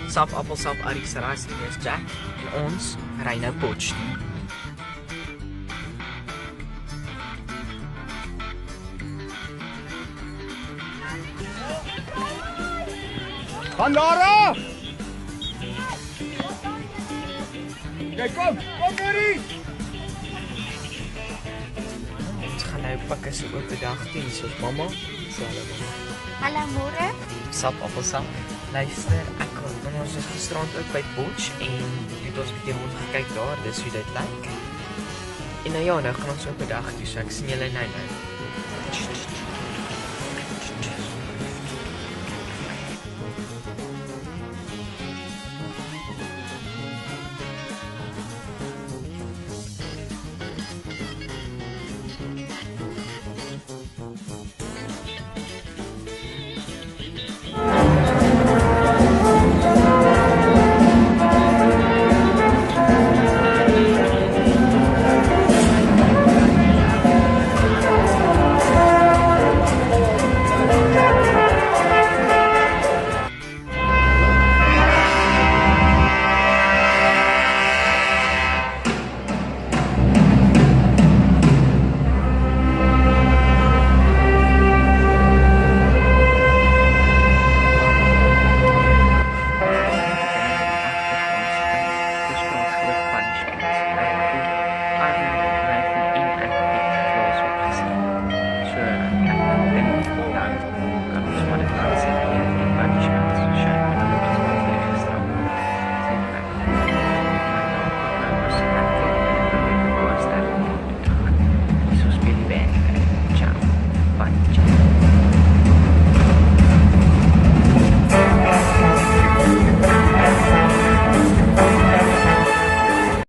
Sap, appelsap, Arisaras, hier is Jack en ons ry nou Potch toe. Van daar af! Kijk, kom Maurice! Ons gaan nou pakke so oop dag toe, hier soos mamma. So hallo mamma. Hallo môre. Sap, appelsap. Luister, ons is gisterand ook by Potch en het ons 'n bietjie rond gekyk daar, dis hoe dit lyk. En nou ja, nou gaan ons op 'n dag toe, so ek sien julle nou.